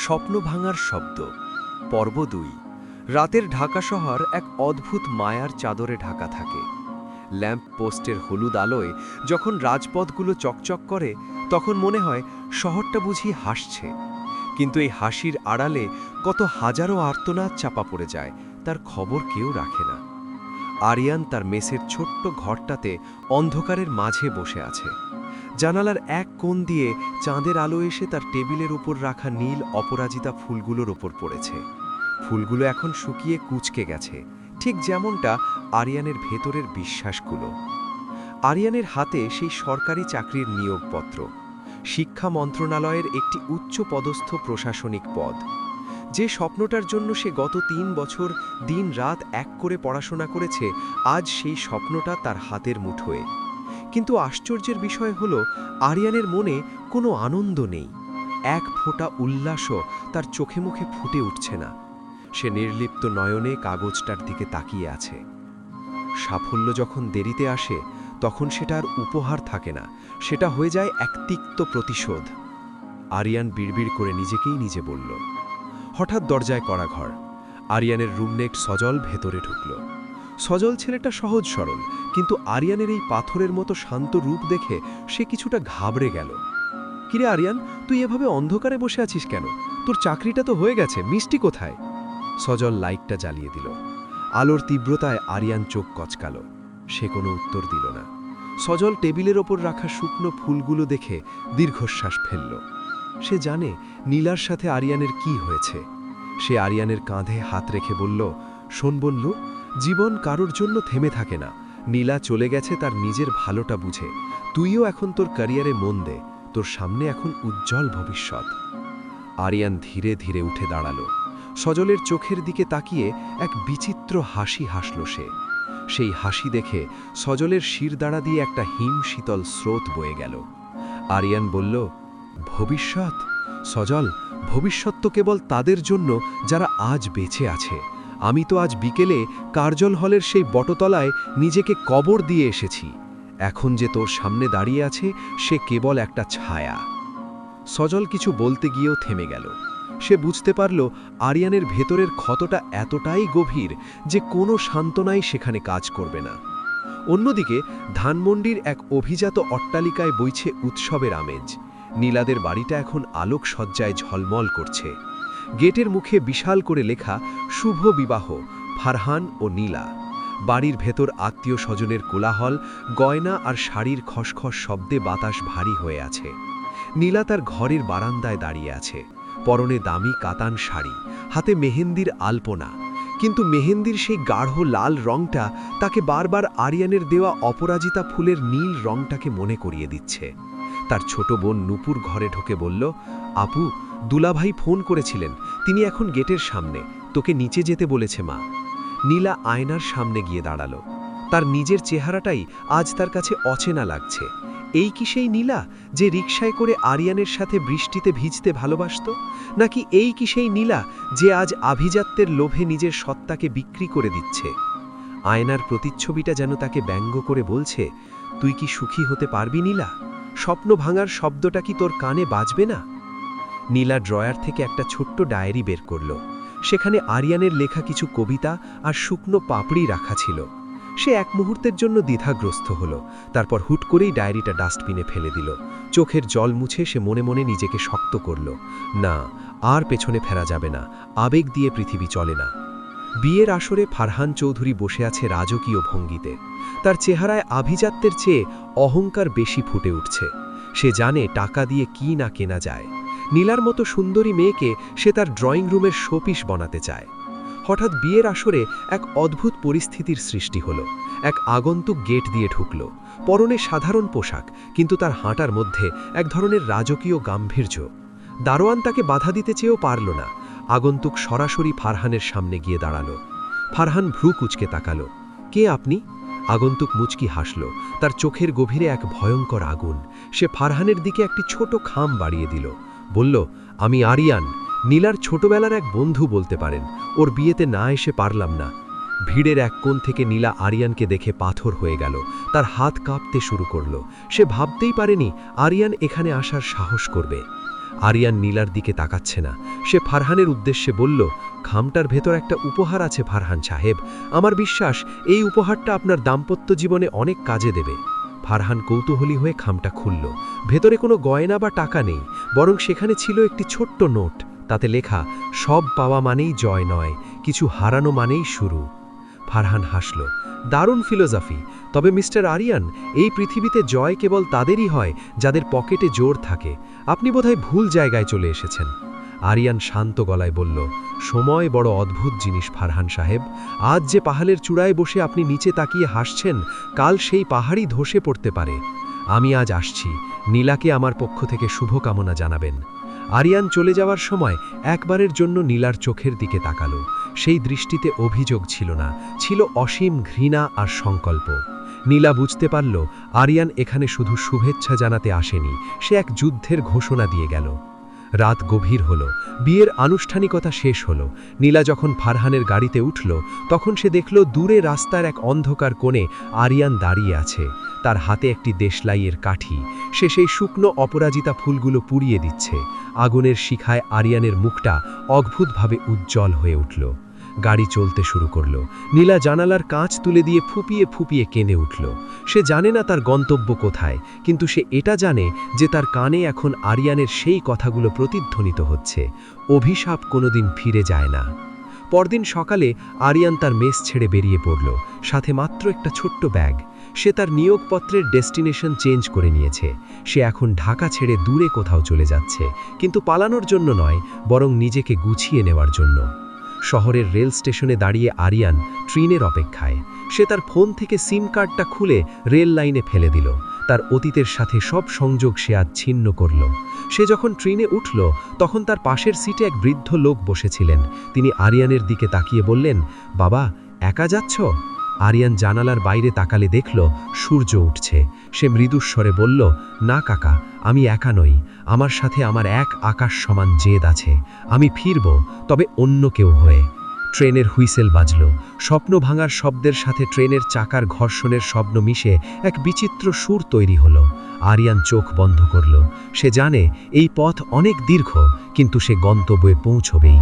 স্বপ্ন ভাঙার শব্দ পর্ব ২। রাতের ঢাকা শহর এক অদ্ভুত মায়ার চাদরে ঢাকা থাকে। ল্যাম্প পোস্টের হলুদ আলোয় যখন রাজপথগুলো চকচক করে তখন মনে হয় শহরটা বুঝি হাসছে, কিন্তু এই হাসির আড়ালে কত হাজারো আর্তনাদ চাপা পড়ে যায় তার খবর কেউ রাখে না। আরিয়ান তার মেসের ছোট্ট ঘরটাতে অন্ধকারের মাঝে বসে আছে। জানালার এক কোণ দিয়ে চাঁদের আলো এসে তার টেবিলের উপর রাখা নীল অপরাজিতা ফুলগুলোর ওপর পড়েছে। ফুলগুলো এখন শুকিয়ে কুঁচকে গেছে, ঠিক যেমনটা আরিয়ানের ভেতরের বিশ্বাসগুলো। আরিয়ানের হাতে সেই সরকারি চাকরির নিয়োগপত্র, শিক্ষা মন্ত্রণালয়ের একটি উচ্চ পদস্থ প্রশাসনিক পদ। যে স্বপ্নটার জন্য সে গত ৩ বছর দিন রাত এক করে পড়াশোনা করেছে, আজ সেই স্বপ্নটা তার হাতের মুঠোয়। কিন্তু আশ্চর্যের বিষয় হলো আরিয়ানের মনে কোনো আনন্দ নেই, এক ফোঁটা উল্লাসও তার চোখে মুখে ফুটে উঠছে না। সে নির্লিপ্ত নয়নে কাগজটার দিকে তাকিয়ে আছে। সাফল্য যখন দেরিতে আসে তখন সেটা আর উপহার থাকে না, সেটা হয়ে যায় এক তিক্ত প্রতিশোধ। আরিয়ান বিড়বিড় করে নিজেকেই নিজে বলল। হঠাৎ দরজায় কড়াঘর। আরিয়ানের রুমমেট সজল ভেতরে ঢুকল। সজল ছেলেটা সহজ সরল, কিন্তু আরিয়ানের এই পাথরের মতো শান্ত রূপ দেখে সে কিছুটা ঘাবড়ে গেল। কিরে আরিয়ান, তুই এভাবে অন্ধকারে বসে আছিস কেন? তোর চাকরিটা তো হয়ে গেছে, মিষ্টি কোথায়? সজল লাইটটা জ্বালিয়ে দিল। আলোর তীব্রতায় আরিয়ান চোখ কচকাল। সে কোনো উত্তর দিল না। সজল টেবিলের ওপর রাখা শুকনো ফুলগুলো দেখে দীর্ঘশ্বাস ফেলল। সে জানে নীলার সাথে আরিয়ানের কি হয়েছে। সে আরিয়ানের কাঁধে হাত রেখে বলল, শোন বন্ধু, জীবন কারোর জন্য থেমে থাকে না। নীলা চলে গেছে তার নিজের ভালোটা বুঝে। তুইও এখন তোর ক্যারিয়ারে মন দে, তোর সামনে এখন উজ্জ্বল ভবিষ্যৎ। আরিয়ান ধীরে ধীরে উঠে দাঁড়াল। সজলের চোখের দিকে তাকিয়ে এক বিচিত্র হাসি হাসল সে। সেই হাসি দেখে সজলের শিরদাঁড়া দিয়ে একটা হিম শীতল স্রোত বয়ে গেল। আরিয়ান বলল, ভবিষ্যৎ? সজল, ভবিষ্যৎ তো কেবল তাদের জন্য যারা আজ বেঁচে আছে। আমি তো আজ বিকেলে কার্জন হলের সেই বটতলায় নিজেকে কবর দিয়ে এসেছি। এখন যে তোর সামনে দাঁড়িয়ে আছে সে কেবল একটা ছায়া। সজল কিছু বলতে গিয়েও থেমে গেল। সে বুঝতে পারল আরিয়ানের ভেতরের ক্ষতটা এতটাই গভীর যে কোনো সান্ত্বনাই সেখানে কাজ করবে না। অন্যদিকে ধানমন্ডির এক অভিজাত অট্টালিকায় বইছে উৎসবের আমেজ। নীলাদের বাড়িটা এখন আলোকসজ্জায় ঝলমল করছে। গেটের মুখে বিশাল করে লেখা, শুভ বিবাহ ফারহান ও নীলা। বাড়ির ভেতর আত্মীয় স্বজনের কোলাহল, গয়না আর শাড়ির খসখস শব্দে বাতাস ভারী হয়ে আছে। নীলা তার ঘরের বারান্দায় দাঁড়িয়ে আছে, পরনে দামি কাতান শাড়ি, হাতে মেহেন্দির আলপনা। কিন্তু মেহেন্দির সেই গাঢ় লাল রংটা তাকে বারবার আরিয়ানের দেওয়া অপরাজিতা ফুলের নীল রংটাকে মনে করিয়ে দিচ্ছে। তার ছোট বোন নূপুর ঘরে ঢুকে বলল, আপু, দুলাভাই ফোন করেছিলেন, তিনি এখন গেটের সামনে, তোকে নিচে যেতে বলেছে মা। নীলা আয়নার সামনে গিয়ে দাঁড়াল। তার নিজের চেহারাটাই আজ তার কাছে অচেনা লাগছে। এই কি সেই নীলা যে রিকশায় করে আরিয়ানের সাথে বৃষ্টিতে ভিজতে ভালোবাসত? নাকি এই কি সেই নীলা যে আজ আভিজাত্যের লোভে নিজের সত্তাকে বিক্রি করে দিচ্ছে? আয়নার প্রতিচ্ছবিটা যেন তাকে ব্যঙ্গ করে বলছে, তুই কি সুখী হতে পারবি নীলা? স্বপ্ন ভাঙার শব্দটা কি তোর কানে বাজবে না? নীলা ড্রয়ার থেকে একটা ছোট্ট ডায়েরি বের করল। সেখানে আরিয়ানের লেখা কিছু কবিতা আর শুকনো পাপড়ি রাখা ছিল। সে এক মুহূর্তের জন্য দ্বিধাগ্রস্ত হল, তারপর হুট করেই ডায়েরিটা ডাস্টবিনে ফেলে দিল। চোখের জল মুছে সে মনে মনে নিজেকে শক্ত করল, না, আর পেছনে ফেরা যাবে না, আবেগ দিয়ে পৃথিবী চলে না। বিয়ের আসরে ফারহান চৌধুরী বসে আছে রাজকীয় ভঙ্গিতে। তার চেহারায় আভিজাত্যের চেয়ে অহংকার বেশি ফুটে উঠছে। সে জানে টাকা দিয়ে কি না কেনা যায়। নীলার মতো সুন্দরী মেয়েকে সে তার ড্রয়িং রুমের শোপিস বানাতে চায়। হঠাৎ বিয়ের আসরে এক অদ্ভুত পরিস্থিতির সৃষ্টি হলো। এক আগন্তুক গেট দিয়ে ঢুকল। পরনে সাধারণ পোশাক, কিন্তু তার হাঁটার মধ্যে এক ধরনের রাজকীয় গাম্ভীর্য। দারোয়ান তাকে বাধা দিতে চেয়েও পারল না। আগন্তুক সরাসরি ফারহানের সামনে গিয়ে দাঁড়াল। ফারহান ভ্রু কুঁচকে তাকালো। কে আপনি? আগন্তুক মুচকি হাসল। তার চোখের গভীরে এক ভয়ঙ্কর আগুন। সে ফারহানের দিকে একটি ছোট খাম বাড়িয়ে দিল। বলল, আমি আরিয়ান, নীলার ছোটবেলার এক বন্ধু বলতে পারেন। ওর বিয়েতে না এসে পারলাম না। ভিড়ের এক কোণ থেকে নীলা আরিয়ানকে দেখে পাথর হয়ে গেল। তার হাত কাঁপতে শুরু করল। সে ভাবতেই পারেনি আরিয়ান এখানে আসার সাহস করবে। আরিয়ান নীলার দিকে তাকাচ্ছে না। সে ফারহানের উদ্দেশ্যে বলল, খামটার ভেতর একটা উপহার আছে ফারহান সাহেব। আমার বিশ্বাস এই উপহারটা আপনার দাম্পত্য জীবনে অনেক কাজে দেবে। ফারহান কৌতূহলী হয়ে খামটা খুলল। ভেতরে কোনো গয়না বা টাকা নেই, বরং সেখানে ছিল একটি ছোট্ট নোট। তাতে লেখা, সব পাওয়া মানেই জয় নয়, কিছু হারানো মানেই শুরু। ফারহান হাসল। দারুণ ফিলোসফি। তবে মিস্টার আরিয়ান, এই পৃথিবীতে জয় কেবল তাদেরই হয় যাদের পকেটে জোর থাকে। আপনি বোধহয় ভুল জায়গায় চলে এসেছেন। আরিয়ান শান্ত গলায় বলল, সময় বড় অদ্ভুত জিনিস ফারহান সাহেব। আজ যে পাহাড়ের চূড়ায় বসে আপনি নিচে তাকিয়ে হাসছেন, কাল সেই পাহাড়ই ধসে পড়তে পারে। আমি আজ আসছি, নীলাকে আমার পক্ষ থেকে শুভকামনা জানাবেন। আরিয়ান চলে যাওয়ার সময় একবারের জন্য নীলার চোখের দিকে তাকালো। সেই দৃষ্টিতে অভিযোগ ছিল না, ছিল অসীম ঘৃণা আর সংকল্প। নীলা বুঝতে পারল, আরিয়ান এখানে শুধু শুভেচ্ছা জানাতে আসেনি, সে এক যুদ্ধের ঘোষণা দিয়ে গেল। রাত গভীর হল, বিয়ের আনুষ্ঠানিকতা শেষ হল। নীলা যখন ফারহানের গাড়িতে উঠল, তখন সে দেখল দূরে রাস্তার এক অন্ধকার কোণে আরিয়ান দাঁড়িয়ে আছে। তার হাতে একটি দেশলাইয়ের কাঠি। সে সেই শুকনো অপরাজিতা ফুলগুলো পুড়িয়ে দিচ্ছে। আগুনের শিখায় আরিয়ানের মুখটা অদ্ভুতভাবে উজ্জ্বল হয়ে উঠল। গাড়ি চলতে শুরু করল। নীলা জানালার কাঁচ তুলে দিয়ে ফুপিয়ে ফুপিয়ে কেঁদে উঠল। সে জানে না তার গন্তব্য কোথায়, কিন্তু সে এটা জানে যে তার কানে এখন আরিয়ানের সেই কথাগুলো প্রতিধ্বনিত হচ্ছে, অভিশাপ কোনোদিন ফিরে যায় না। পরদিন সকালে আরিয়ান তার মেস ছেড়ে বেরিয়ে পড়ল, সাথে মাত্র একটা ছোট্ট ব্যাগ। সে তার নিয়োগপত্রের ডেস্টিনেশন চেঞ্জ করে নিয়েছে। সে এখন ঢাকা ছেড়ে দূরে কোথাও চলে যাচ্ছে, কিন্তু পালানোর জন্য নয়, বরং নিজেকে গুছিয়ে নেওয়ার জন্য। শহরের রেল স্টেশনে দাঁড়িয়ে আরিয়ান ট্রেনের অপেক্ষায়। সে তার ফোন থেকে সিম কার্ডটা খুলে রেল লাইনে ফেলে দিল। তার অতীতের সাথে সব সংযোগ সে আজ ছিন্ন করল। সে যখন ট্রেনে উঠল, তখন তার পাশের সিটে এক বৃদ্ধ লোক বসেছিলেন। তিনি আরিয়ানের দিকে তাকিয়ে বললেন, বাবা, একা যাচ্ছ? আরিয়ান জানালার বাইরে তাকালে দেখল সূর্য উঠছে। সে মৃদুস্বরে বলল, না কাকা, আমি একা নই। আমার সাথে আমার এক আকাশ সমান জেদ আছে। আমি ফিরব, তবে অন্য কেউ হয়ে। ট্রেনের হুইসেল বাজল। স্বপ্ন ভাঙার শব্দের সাথে ট্রেনের চাকার ঘর্ষণের শব্দ মিশে এক বিচিত্র সুর তৈরি হলো। আরিয়ান চোখ বন্ধ করল। সে জানে এই পথ অনেক দীর্ঘ, কিন্তু সে গন্তব্যে পৌঁছবেই।